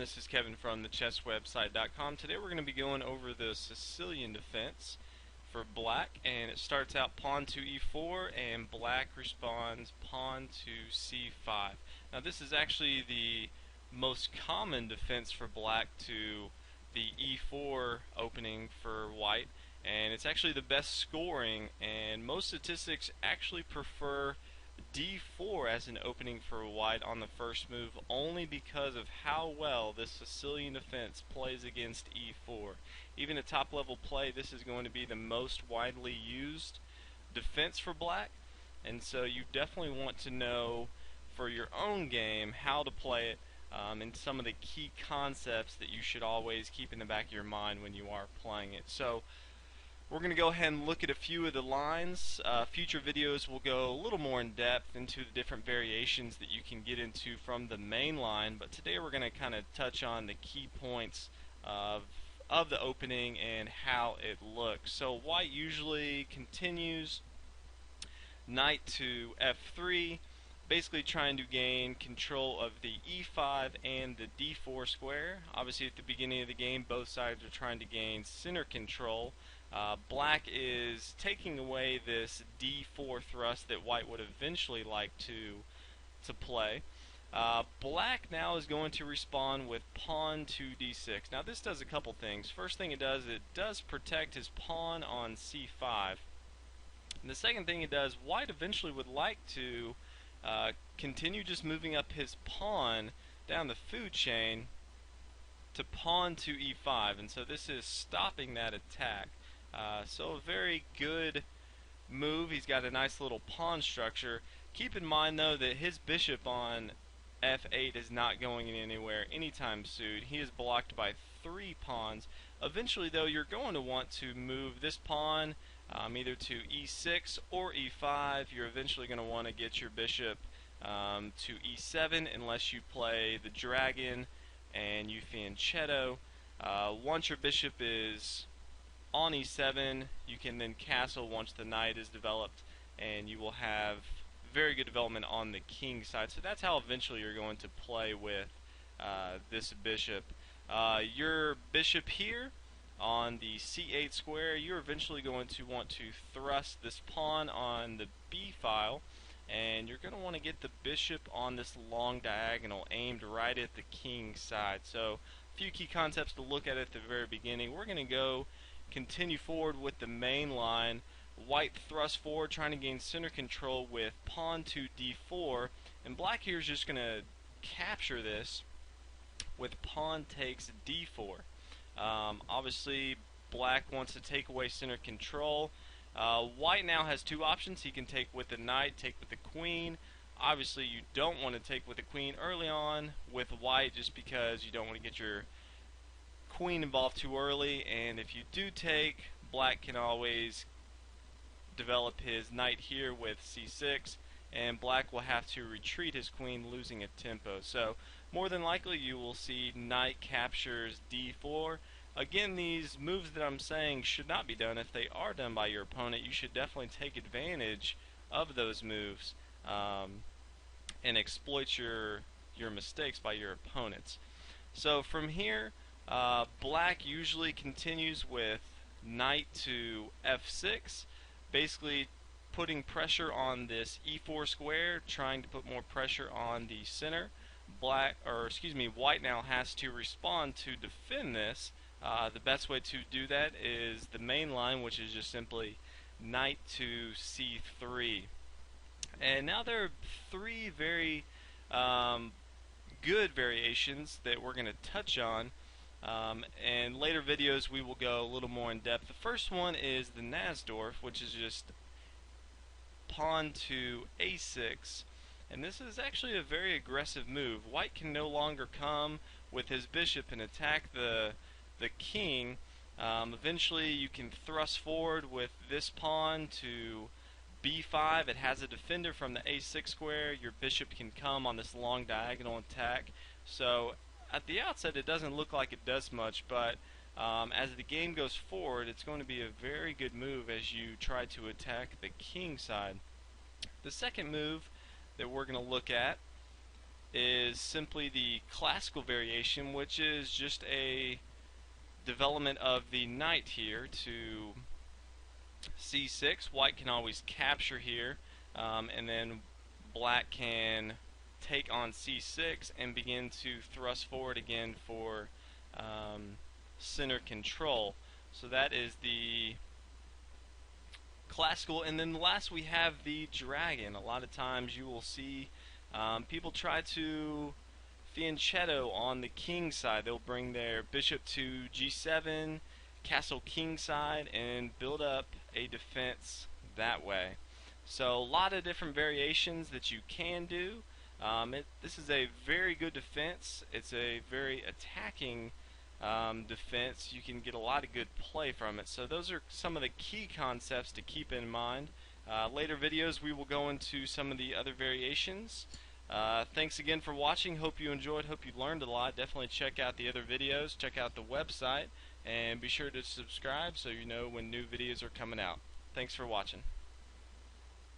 this is Kevin from the chesswebsite.com. Today we're going to be going over the Sicilian defense for black, and it starts out pawn to e4 and black responds pawn to c5. Now this is actually the most common defense for black to the e4 opening for white, and it's actually the best scoring, and most statistics actually prefer d4 as an opening for white on the first move, only because of how well this Sicilian defense plays against e4. Even at top level play, this is going to be the most widely used defense for black, and so you definitely want to know for your own game how to play it, and some of the key concepts that you should always keep in the back of your mind when you are playing it. So we're going to go ahead and look at a few of the lines. Future videos will go a little more in depth into the different variations that you can get into from the main line, but today we're going to kind of touch on the key points of the opening and how it looks. So white usually continues knight to f3, basically trying to gain control of the e5 and the d4 square. Obviously at the beginning of the game both sides are trying to gain center control. Black is taking away this d4 thrust that white would eventually like to play. Black now is going to respond with pawn to d6. Now this does a couple things. First thing it does protect his pawn on c5. And the second thing it does, white eventually would like to continue just moving up his pawn down the food chain to pawn to e5, and so this is stopping that attack. So a very good move. He's got a nice little pawn structure. Keep in mind though that his bishop on f8 is not going anywhere anytime soon. He is blocked by 3 pawns. Eventually though you're going to want to move this pawn either to e6 or e5. You're eventually going to want to get your bishop to e7 unless you play the dragon and you fianchetto. Once your bishop is on e7, you can then castle once the knight is developed, and you will have very good development on the king side. So that's how eventually you're going to play with this bishop. Your bishop here on the c8 square, you're eventually going to want to thrust this pawn on the b file, and you're going to want to get the bishop on this long diagonal aimed right at the king side. So a few key concepts to look at the very beginning. We're going to continue forward with the main line. White thrust forward trying to gain center control with pawn to d4, and black here is just going to capture this with pawn takes d4. Obviously black wants to take away center control. White now has 2 options. He can take with the knight, take with the queen. Obviously you don't want to take with the queen early on with white, just because you don't want to get your queen involved too early, and if you do take, black can always develop his knight here with c6, and black will have to retreat his queen, losing a tempo. So more than likely you will see knight captures d4. Again, these moves that I'm saying should not be done. If they are done by your opponent, you should definitely take advantage of those moves and exploit your mistakes by your opponents. So from here, black usually continues with knight to f6, basically putting pressure on this e4 square, trying to put more pressure on the center. White now has to respond to defend this. The best way to do that is the main line, which is just simply knight to c3. And now there are 3 very good variations that we're going to touch on. And later videos we will go a little more in depth. The first one is the Nassdorf, which is just pawn to a6, and this is actually a very aggressive move. White can no longer come with his bishop and attack the king. Eventually you can thrust forward with this pawn to b5. It has a defender from the a6 square. Your bishop can come on this long diagonal attack. So at the outset it doesn't look like it does much, but as the game goes forward, it's going to be a very good move as you try to attack the king side. The second move that we're going to look at is simply the classical variation, which is just a development of the knight here to c6. White can always capture here, and then black can take on c6 and begin to thrust forward again for center control. So that is the classical. And then last we have the dragon. A lot of times you will see people try to fianchetto on the king side. They'll bring their bishop to g7, castle king side, and build up a defense that way. So a lot of different variations that you can do. This is a very good defense. It's a very attacking defense. You can get a lot of good play from it. So those are some of the key concepts to keep in mind. Later videos we will go into some of the other variations. Thanks again for watching. Hope you enjoyed. Hope you learned a lot. Definitely check out the other videos. Check out the website. And be sure to subscribe so you know when new videos are coming out. Thanks for watching.